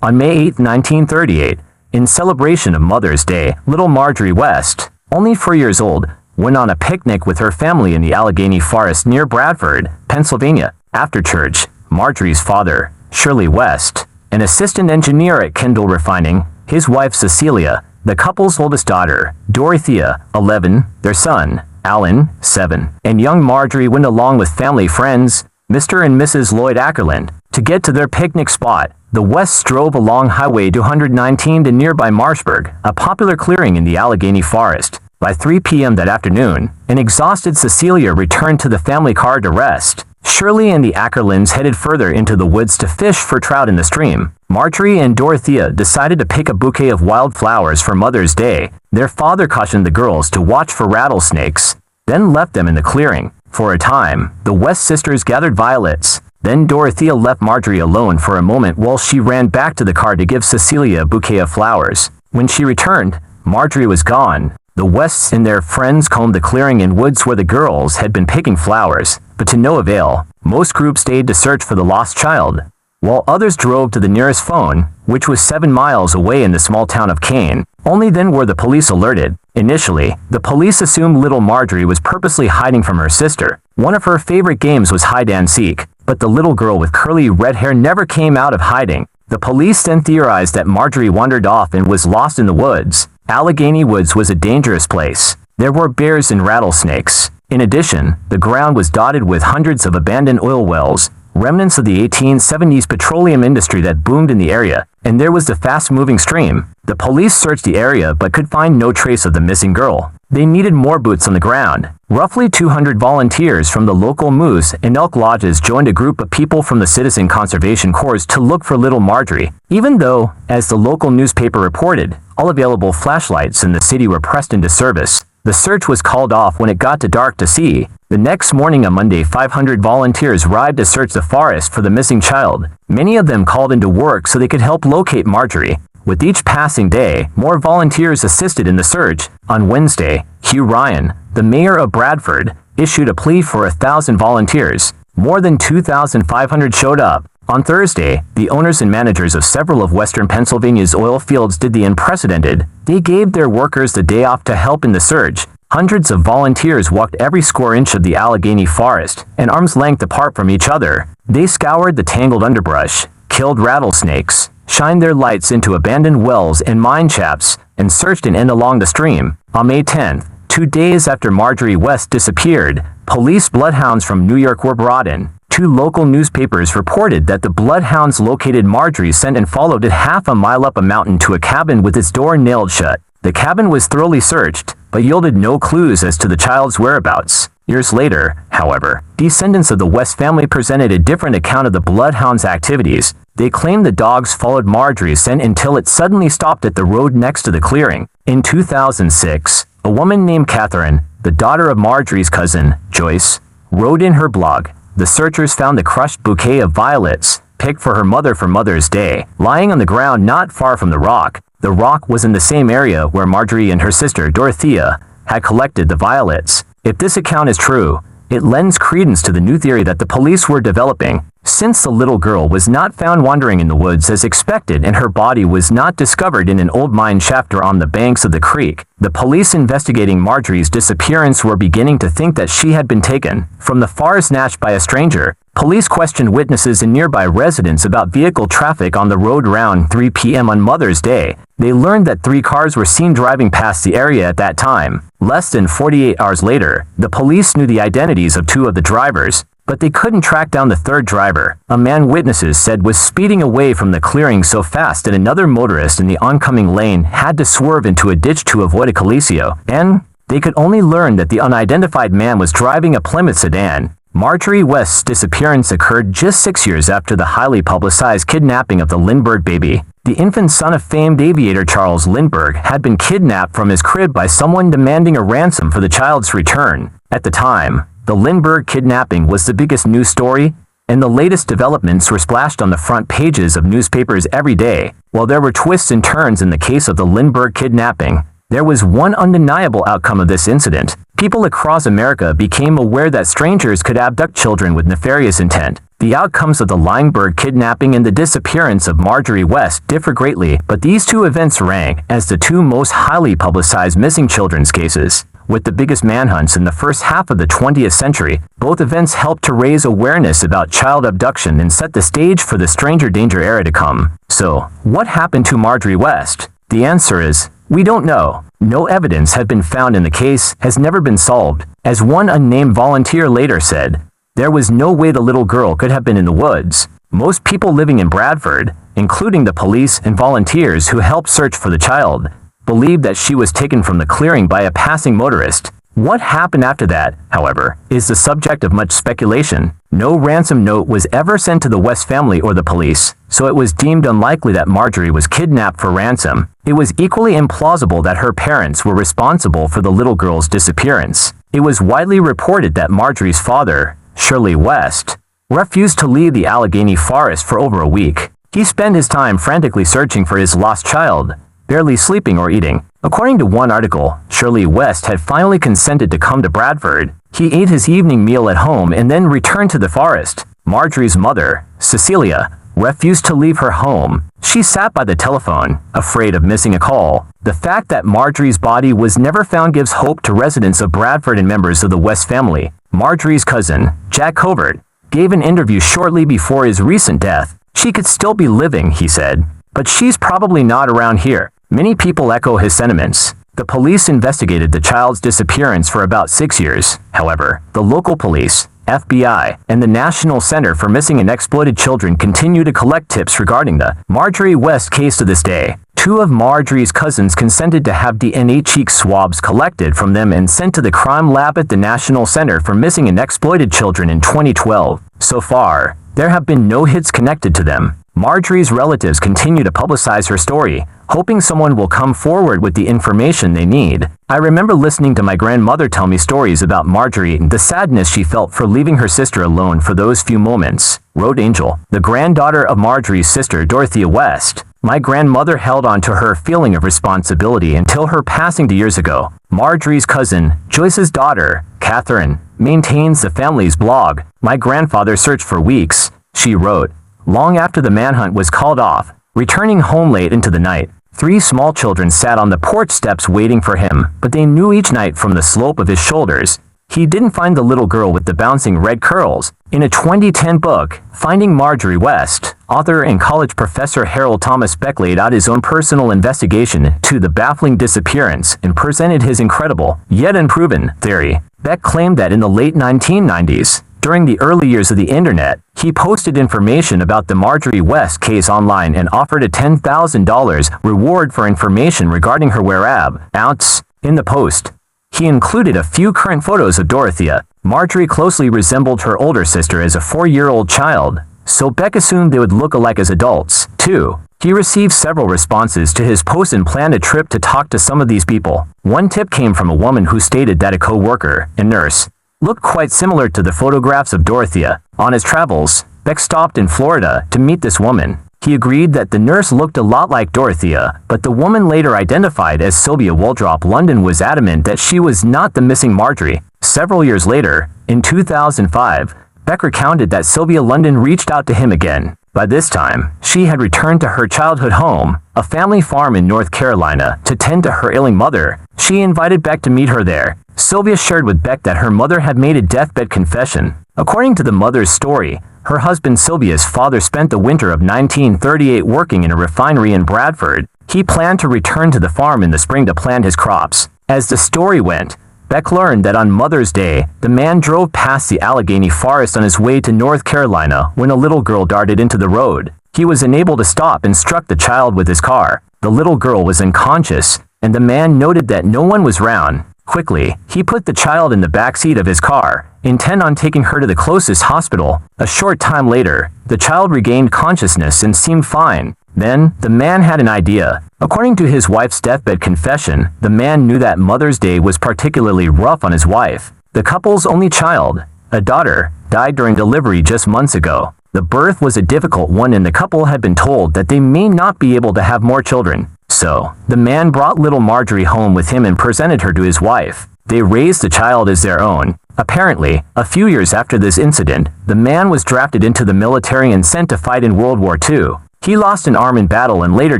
On May 8, 1938, in celebration of Mother's Day, little Marjorie West, only 4 years old, went on a picnic with her family in the Allegheny Forest near Bradford, Pennsylvania. After church, Marjorie's father, Shirley West, an assistant engineer at Kendall Refining, his wife Cecilia, the couple's oldest daughter, Dorothea, 11, their son, Alan, 7, and young Marjorie went along with family friends, Mr. and Mrs. Lloyd Ackerland. To get to their picnic spot, the Wests drove along Highway 219 to nearby Marshburg, a popular clearing in the Allegheny Forest. By 3 p.m. that afternoon, an exhausted Cecilia returned to the family car to rest. Shirley and the Ackerlands headed further into the woods to fish for trout in the stream. Marjorie and Dorothea decided to pick a bouquet of wildflowers for Mother's Day. Their father cautioned the girls to watch for rattlesnakes, then left them in the clearing. For a time, the West sisters gathered violets. Then Dorothea left Marjorie alone for a moment while she ran back to the car to give Cecilia a bouquet of flowers. When she returned, Marjorie was gone. The Wests and their friends combed the clearing and woods where the girls had been picking flowers, but to no avail. Most groups stayed to search for the lost child, while others drove to the nearest phone, which was 7 miles away in the small town of Kane. Only then were the police alerted. Initially, the police assumed little Marjorie was purposely hiding from her sister. One of her favorite games was hide-and-seek, but the little girl with curly red hair never came out of hiding. The police then theorized that Marjorie wandered off and was lost in the woods. Allegheny Woods was a dangerous place. There were bears and rattlesnakes. In addition, the ground was dotted with hundreds of abandoned oil wells, remnants of the 1870s petroleum industry that boomed in the area, and there was the fast-moving stream. The police searched the area but could find no trace of the missing girl. They needed more boots on the ground. Roughly 200 volunteers from the local moose and elk lodges joined a group of people from the Citizen Conservation Corps to look for little Marjorie, even though, as the local newspaper reported, all available flashlights in the city were pressed into service. The search was called off when it got too dark to see. The next morning on Monday, 500 volunteers arrived to search the forest for the missing child. Many of them called into work so they could help locate Marjorie. With each passing day, more volunteers assisted in the search. On Wednesday, Hugh Ryan, the mayor of Bradford, issued a plea for 1,000 volunteers. More than 2,500 showed up. On Thursday, the owners and managers of several of western Pennsylvania's oil fields did the unprecedented. They gave their workers the day off to help in the search. Hundreds of volunteers walked every square inch of the Allegheny Forest, an arm's length apart from each other. They scoured the tangled underbrush, killed rattlesnakes, shined their lights into abandoned wells and mine shafts, and searched an end along the stream. On May 10th, 2 days after Marjorie West disappeared, police bloodhounds from New York were brought in. 2 local newspapers reported that the bloodhounds located Marjorie scent and followed it half a mile up a mountain to a cabin with its door nailed shut. The cabin was thoroughly searched, but yielded no clues as to the child's whereabouts. Years later, however, descendants of the West family presented a different account of the bloodhounds' activities. They claimed the dogs followed Marjorie's scent until it suddenly stopped at the road next to the clearing. In 2006, a woman named Catherine, the daughter of Marjorie's cousin, Joyce, wrote in her blog, "The searchers found the crushed bouquet of violets, picked for her mother for Mother's Day, lying on the ground not far from the rock. The rock was in the same area where Marjorie and her sister, Dorothea, had collected the violets." If this account is true, it lends credence to the new theory that the police were developing. Since the little girl was not found wandering in the woods as expected and her body was not discovered in an old mine shaft or on the banks of the creek, the police investigating Marjorie's disappearance were beginning to think that she had been taken from the forest snatched by a stranger. Police questioned witnesses and nearby residents about vehicle traffic on the road around 3 p.m. on Mother's Day. They learned that 3 cars were seen driving past the area at that time. Less than 48 hours later, the police knew the identities of 2 of the drivers, but they couldn't track down the 3rd driver. A man witnesses said was speeding away from the clearing so fast that another motorist in the oncoming lane had to swerve into a ditch to avoid a collision, and they could only learn that the unidentified man was driving a Plymouth sedan. Marjorie West's disappearance occurred just 6 years after the highly publicized kidnapping of the Lindbergh baby. The infant son of famed aviator Charles Lindbergh had been kidnapped from his crib by someone demanding a ransom for the child's return. At the time, the Lindbergh kidnapping was the biggest news story, and the latest developments were splashed on the front pages of newspapers every day. While there were twists and turns in the case of the Lindbergh kidnapping, there was one undeniable outcome of this incident. People across America became aware that strangers could abduct children with nefarious intent. The outcomes of the Lineberg kidnapping and the disappearance of Marjorie West differ greatly, but these two events rank as the two most highly publicized missing children's cases. With the biggest manhunts in the first half of the 20th century, both events helped to raise awareness about child abduction and set the stage for the stranger danger era to come. So, what happened to Marjorie West? The answer is, we don't know. No evidence had been found and the case has never been solved. As one unnamed volunteer later said, there was no way the little girl could have been in the woods. Most people living in Bradford, including the police and volunteers who helped search for the child, believed that she was taken from the clearing by a passing motorist. What happened after that, however, is the subject of much speculation. No ransom note was ever sent to the West family or the police, so it was deemed unlikely that Marjorie was kidnapped for ransom. It was equally implausible that her parents were responsible for the little girl's disappearance. It was widely reported that Marjorie's father, Shirley West, refused to leave the Allegheny forest for over a week. He spent his time frantically searching for his lost child, barely sleeping or eating. According to one article, Shirley West had finally consented to come to Bradford. He ate his evening meal at home and then returned to the forest. Marjorie's mother, Cecilia, refused to leave her home. She sat by the telephone, afraid of missing a call. The fact that Marjorie's body was never found gives hope to residents of Bradford and members of the West family. Marjorie's cousin, Jack Covert, gave an interview shortly before his recent death. She could still be living, he said, but she's probably not around here. Many people echo his sentiments. The police investigated the child's disappearance for about 6 years. However, the local police, FBI, and the National Center for Missing and Exploited Children continue to collect tips regarding the Marjorie West case to this day. Two of Marjorie's cousins consented to have DNA cheek swabs collected from them and sent to the crime lab at the National Center for Missing and Exploited Children in 2012. So far, there have been no hits connected to them. Marjorie's relatives continue to publicize her story, hoping someone will come forward with the information they need. I remember listening to my grandmother tell me stories about Marjorie and the sadness she felt for leaving her sister alone for those few moments, wrote Angel, the granddaughter of Marjorie's sister Dorothea West. My grandmother held on to her feeling of responsibility until her passing 2 years ago. Marjorie's cousin, Joyce's daughter, Catherine, maintains the family's blog. My grandfather searched for weeks, she wrote, long after the manhunt was called off. Returning home late into the night, 3 small children sat on the porch steps waiting for him, but they knew each night from the slope of his shoulders, he didn't find the little girl with the bouncing red curls. In a 2010 book, Finding Marjorie West, author and college professor Harold Thomas Beck laid out his own personal investigation to the baffling disappearance and presented his incredible, yet unproven, theory. Beck claimed that in the late 1990s, during the early years of the internet, he posted information about the Marjorie West case online and offered a $10,000 reward for information regarding her whereabouts. In the post, he included a few current photos of Dorothea. Marjorie closely resembled her older sister as a 4-year-old child, so Beck assumed they would look alike as adults, too. He received several responses to his post and planned a trip to talk to some of these people. One tip came from a woman who stated that a co-worker, a nurse, looked quite similar to the photographs of Dorothea. On his travels, Beck stopped in Florida to meet this woman. He agreed that the nurse looked a lot like Dorothea, but the woman later identified as Sylvia Waldrop London was adamant that she was not the missing Marjorie. Several years later, in 2005, Beck recounted that Sylvia London reached out to him again. By this time, she had returned to her childhood home, a family farm in North Carolina, to tend to her ailing mother. She invited Beck to meet her there. Sylvia shared with Beck that her mother had made a deathbed confession. According to the mother's story, her husband Sylvia's father spent the winter of 1938 working in a refinery in Bradford. He planned to return to the farm in the spring to plant his crops. As the story went, Beck learned that on Mother's Day, the man drove past the Allegheny forest on his way to North Carolina when a little girl darted into the road. He was unable to stop and struck the child with his car. The little girl was unconscious, and the man noted that no one was around. Quickly, he put the child in the back seat of his car, intent on taking her to the closest hospital. A short time later, the child regained consciousness and seemed fine. Then, the man had an idea. According to his wife's deathbed confession, the man knew that Mother's Day was particularly rough on his wife. The couple's only child, a daughter, died during delivery just months ago. The birth was a difficult one and the couple had been told that they may not be able to have more children. So, the man brought little Marjorie home with him and presented her to his wife. They raised the child as their own. Apparently, a few years after this incident, the man was drafted into the military and sent to fight in World War II. He lost an arm in battle and later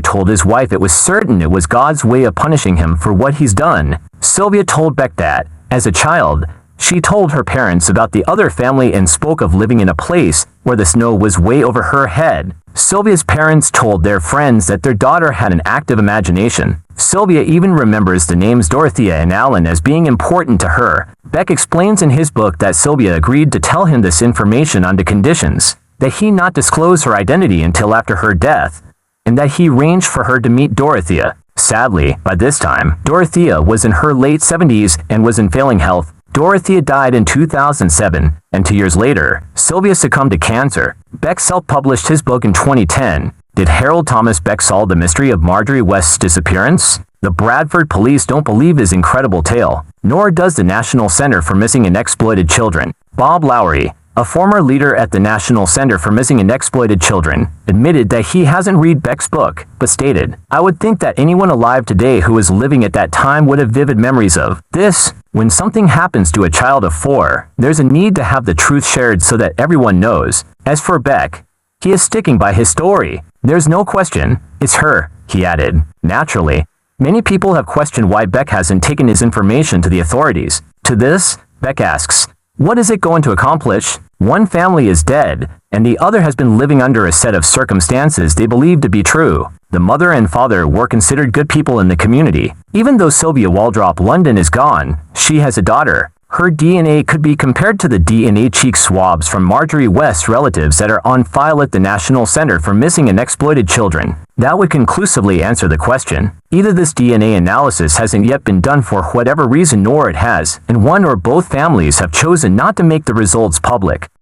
told his wife it was certain it was God's way of punishing him for what he's done. Sylvia told Beck that, as a child, she told her parents about the other family and spoke of living in a place where the snow was way over her head. Sylvia's parents told their friends that their daughter had an active imagination. Sylvia even remembers the names Dorothea and Alan as being important to her. Beck explains in his book that Sylvia agreed to tell him this information under conditions that he not disclose her identity until after her death, and that he arranged for her to meet Dorothea. Sadly, by this time, Dorothea was in her late 70s and was in failing health. Dorothea died in 2007, and 2 years later, Sylvia succumbed to cancer. Beck self-published his book in 2010. Did Harold Thomas Beck solve the mystery of Marjorie West's disappearance? The Bradford police don't believe his incredible tale, nor does the National Center for Missing and Exploited Children. Bob Lowry, a former leader at the National Center for Missing and Exploited Children, admitted that he hasn't read Beck's book, but stated, "I would think that anyone alive today who was living at that time would have vivid memories of this. When something happens to a child of 4, there's a need to have the truth shared so that everyone knows." As for Beck, he is sticking by his story. "There's no question, it's her," he added. Naturally, many people have questioned why Beck hasn't taken his information to the authorities. To this, Beck asks, what is it going to accomplish? One family is dead, and the other has been living under a set of circumstances they believe to be true. The mother and father were considered good people in the community. Even though Sylvia Waldrop London is gone, she has a daughter. Her DNA could be compared to the DNA cheek swabs from Marjorie West's relatives that are on file at the National Center for Missing and Exploited Children. That would conclusively answer the question. Either this DNA analysis hasn't yet been done for whatever reason, nor it has, and one or both families have chosen not to make the results public.